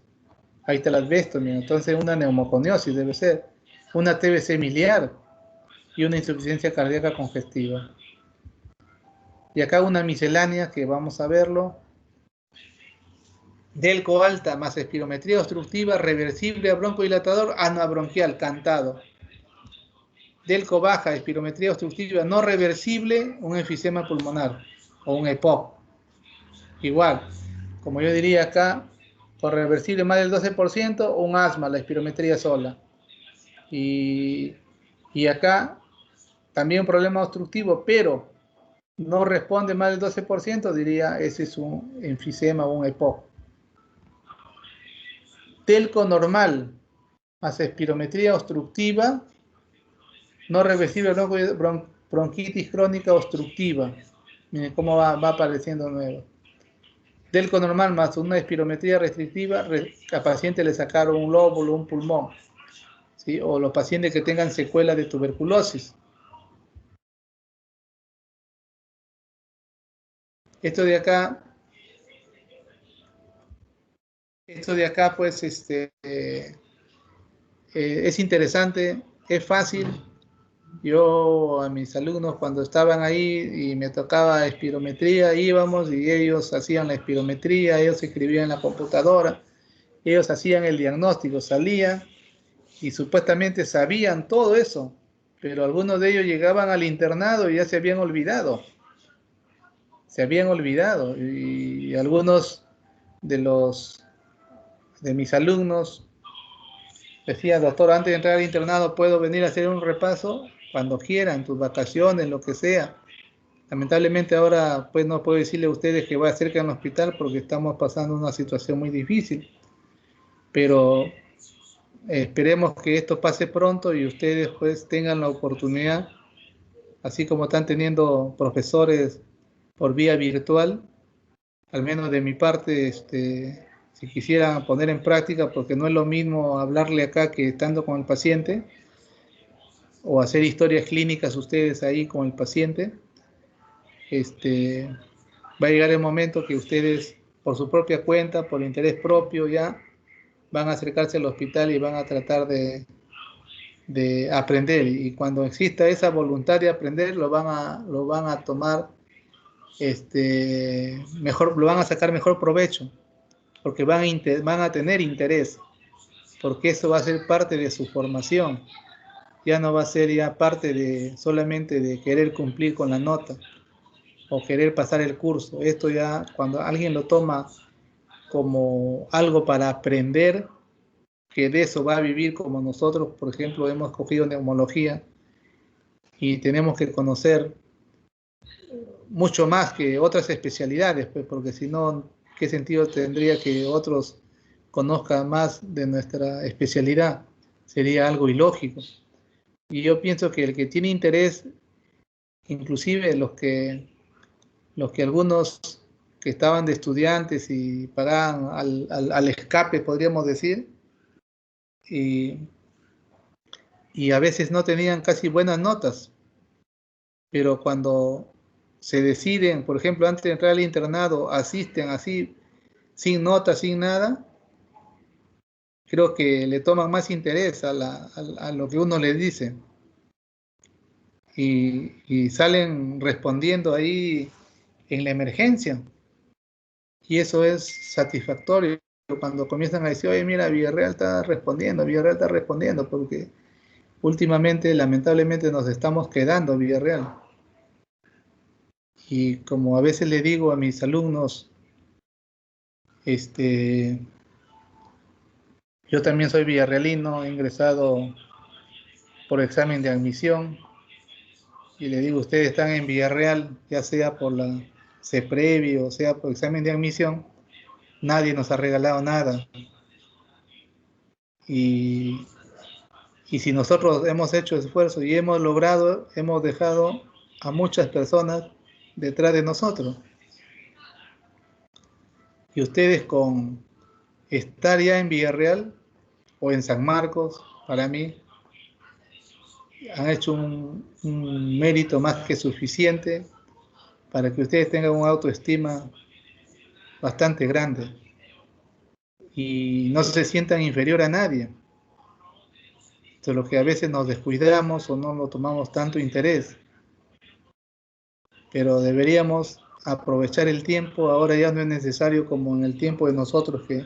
Ahí está el asbesto, mira. Entonces una neumoconiosis debe ser. Una TBC miliar y una insuficiencia cardíaca congestiva. Y acá una miscelánea que vamos a verlo. Delco alta más espirometría obstructiva reversible a broncodilatador anabronquial cantado. Delco baja, espirometría obstructiva no reversible, un enfisema pulmonar o un EPOC. Igual, como yo diría acá, con reversible más del 12%, un asma, la espirometría sola. Y acá también un problema obstructivo, pero no responde más del 12%, diría ese es un enfisema o un EPOC. Delco normal más espirometría obstructiva no reversible bronquitis crónica obstructiva. Miren cómo va apareciendo nuevo. Delco normal más una espirometría restrictiva, a paciente le sacaron un lóbulo, un pulmón, ¿sí? O los pacientes que tengan secuelas de tuberculosis. Esto de acá pues es interesante, es fácil. Yo a mis alumnos cuando estaban ahí y me tocaba espirometría, íbamos y ellos hacían la espirometría, ellos escribían en la computadora, ellos hacían el diagnóstico, salían y supuestamente sabían todo eso, pero algunos de ellos llegaban al internado y ya se habían olvidado y algunos de mis alumnos decían: doctor, antes de entrar al internado puedo venir a hacer un repaso cuando quieran, tus vacaciones, lo que sea. Lamentablemente ahora pues no puedo decirle a ustedes que va cerca del hospital porque estamos pasando una situación muy difícil, pero esperemos que esto pase pronto y ustedes pues tengan la oportunidad, así como están teniendo profesores por vía virtual, al menos de mi parte, si quisieran poner en práctica, porque no es lo mismo hablarle acá que estando con el paciente, o hacer historias clínicas ustedes ahí con el paciente. Va a llegar el momento que ustedes, por su propia cuenta, por interés propio, ya van a acercarse al hospital y van a tratar de aprender. Y cuando exista esa voluntad de aprender, lo van a tomar mejor, lo van a sacar mejor provecho, porque van a tener interés, porque eso va a ser parte de su formación. Ya no va a ser ya parte de solamente de querer cumplir con la nota o querer pasar el curso. Esto ya, cuando alguien lo toma como algo para aprender, que de eso va a vivir, como nosotros, por ejemplo, hemos cogido neumología y tenemos que conocer mucho más que otras especialidades, pues, porque si no, ¿qué sentido tendría que otros conozcan más de nuestra especialidad? Sería algo ilógico. Y yo pienso que el que tiene interés, inclusive los que algunos que estaban de estudiantes y pagaban al escape, podríamos decir, y a veces no tenían casi buenas notas, pero cuando se deciden, por ejemplo, antes de entrar al internado, asisten así, sin notas, sin nada, creo que le toman más interés a lo que uno les dice y salen respondiendo ahí en la emergencia, y eso es satisfactorio. cuando comienzan a decir, oye, mira, Villarreal está respondiendo, porque últimamente, lamentablemente, nos estamos quedando Villarreal. Y como a veces le digo a mis alumnos, yo también soy villarrealino, he ingresado por examen de admisión, y le digo, ustedes están en Villarreal, ya sea por la CEPREVI o sea por examen de admisión, nadie nos ha regalado nada. Y si nosotros hemos hecho esfuerzo y hemos logrado, hemos dejado a muchas personas detrás de nosotros. Y ustedes con estar ya en Villarreal o en San Marcos, para mí, han hecho un mérito más que suficiente para que ustedes tengan una autoestima bastante grande y no se sientan inferior a nadie. Esto es lo que a veces nos descuidamos o no lo tomamos tanto interés. Pero deberíamos aprovechar el tiempo. Ahora ya no es necesario como en el tiempo de nosotros, que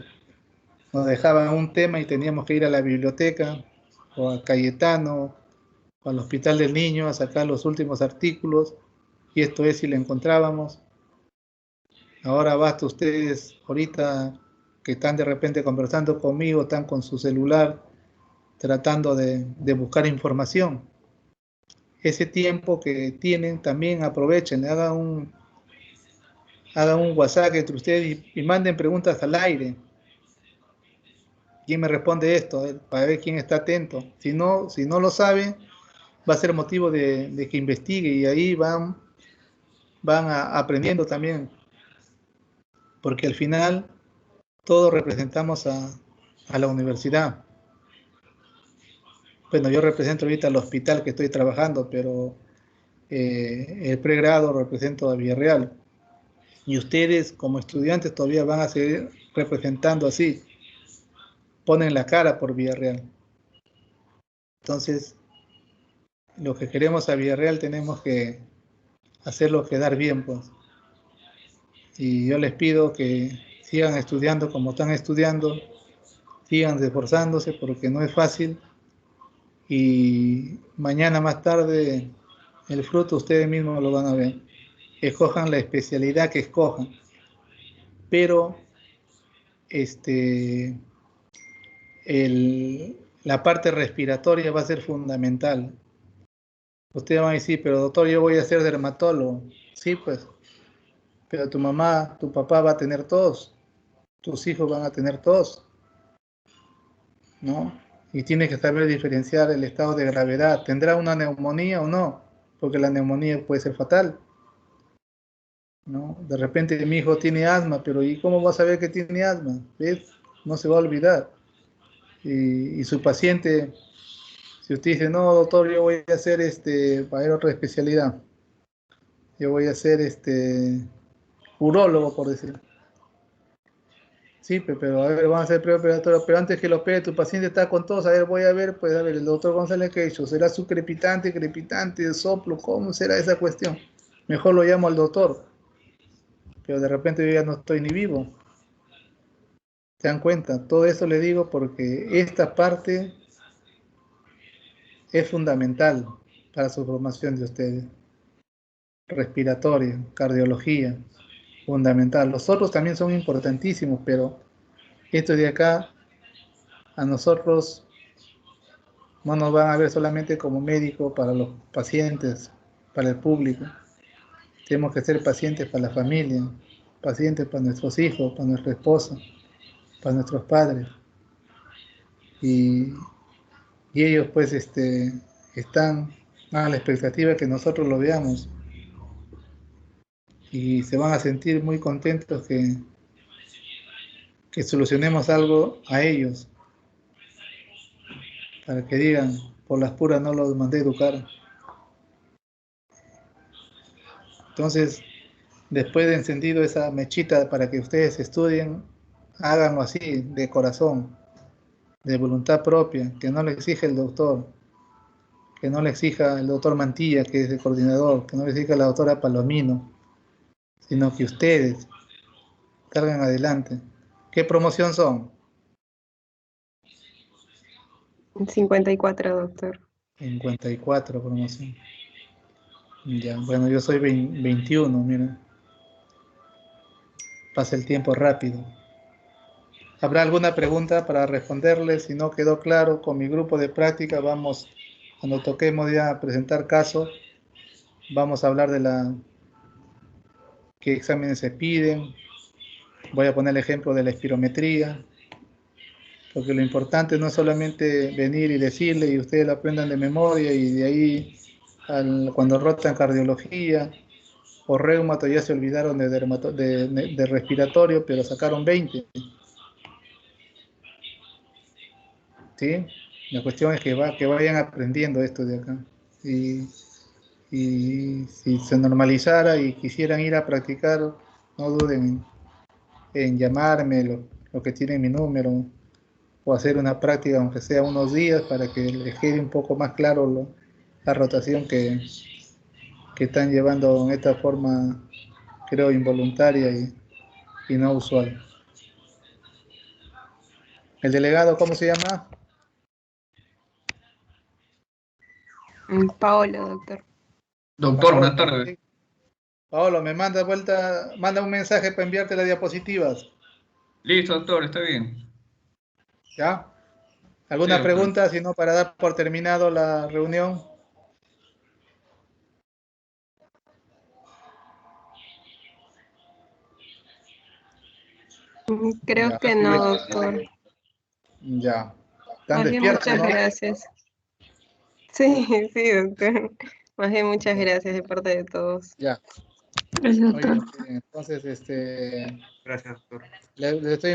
nos dejaban un tema y teníamos que ir a la biblioteca o a Cayetano o al Hospital del Niño a sacar los últimos artículos, y esto es si lo encontrábamos. Ahora basta ustedes, ahorita que están de repente conversando conmigo, están con su celular tratando de buscar información. Ese tiempo que tienen también aprovechen, hagan un WhatsApp entre ustedes y manden preguntas al aire. ¿Quién me responde esto? Para ver quién está atento. Si no lo sabe, va a ser motivo de que investigue, y ahí van aprendiendo también. Porque al final todos representamos a la universidad. Bueno, yo represento ahorita al hospital que estoy trabajando, pero el pregrado represento a Villarreal. Y ustedes como estudiantes todavía van a seguir representando así. Ponen la cara por Villarreal. Entonces, lo que queremos a Villarreal tenemos que hacerlo quedar bien, pues. Y yo les pido que sigan estudiando como están estudiando, sigan esforzándose porque no es fácil, y mañana más tarde el fruto ustedes mismos lo van a ver. Escojan la especialidad que escojan, pero la parte respiratoria va a ser fundamental. Ustedes van a decir, pero doctor, yo voy a ser dermatólogo. Sí, pues, pero tu mamá, tu papá va a tener tos, tus hijos van a tener tos, ¿no? Y tienes que saber diferenciar el estado de gravedad. ¿Tendrá una neumonía o no? Porque la neumonía puede ser fatal, ¿no? De repente mi hijo tiene asma, pero ¿y cómo va a saber que tiene asma? ¿Ves? No se va a olvidar. Y su paciente, si usted dice, no, doctor, yo voy a hacer para ir a otra especialidad, yo voy a ser urólogo, por decir. Sí, pero a ver, vamos a hacer preoperatorio, pero antes que lo opere, tu paciente está con tos, a ver, voy a ver, pues a ver, el doctor González, ¿qué ha hecho? ¿Será su crepitante, soplo? ¿Cómo será esa cuestión? Mejor lo llamo al doctor, pero de repente yo ya no estoy ni vivo. ¿Se dan cuenta? Todo eso le digo porque esta parte es fundamental para su formación de ustedes. Respiratoria, cardiología, fundamental. Los otros también son importantísimos, pero estos de acá, a nosotros no nos van a ver solamente como médico para los pacientes, para el público. Tenemos que ser pacientes para la familia, pacientes para nuestros hijos, para nuestra esposa, para nuestros padres. Y ellos pues están a la expectativa de que nosotros lo veamos. Y se van a sentir muy contentos que solucionemos algo a ellos, para que digan, por las puras no los mandé a educar. Entonces, después de encendido esa mechita para que ustedes estudien, háganlo así, de corazón, de voluntad propia, que no le exija el doctor, que no le exija el doctor Mantilla, que es el coordinador, que no le exija la doctora Palomino, sino que ustedes cargan adelante. ¿Qué promoción son? 54, doctor. 54 promoción. Ya, bueno, yo soy 21, mira. Pasa el tiempo rápido. ¿Habrá alguna pregunta para responderle? Si no quedó claro, con mi grupo de práctica vamos, cuando toquemos ya presentar casos, vamos a hablar de qué exámenes se piden. Voy a poner el ejemplo de la espirometría, porque lo importante no es solamente venir y decirle y ustedes lo aprendan de memoria y de ahí cuando rotan cardiología o reumato ya se olvidaron de respiratorio, pero sacaron 20. ¿Sí? La cuestión es que vayan aprendiendo esto de acá. Y si se normalizara y quisieran ir a practicar, no duden en llamarme, lo que tienen mi número, o hacer una práctica, aunque sea unos días, para que les quede un poco más claro la rotación que están llevando en esta forma, creo, involuntaria y no usual. ¿El delegado cómo se llama? Paolo, doctor. Doctor, buenas tardes. Paolo, me manda un mensaje para enviarte las diapositivas. Listo, doctor, está bien. ¿Ya? ¿Alguna Sí, pregunta, si no, para dar por terminado la reunión? Creo Ya, que no, doctor. ya. ¿Están Más bien, despiertos, muchas no? gracias. Sí, sí, doctor. Más bien, muchas gracias de parte de todos. Ya. Gracias, Muy doctor. bien. Entonces, gracias, doctor. le estoy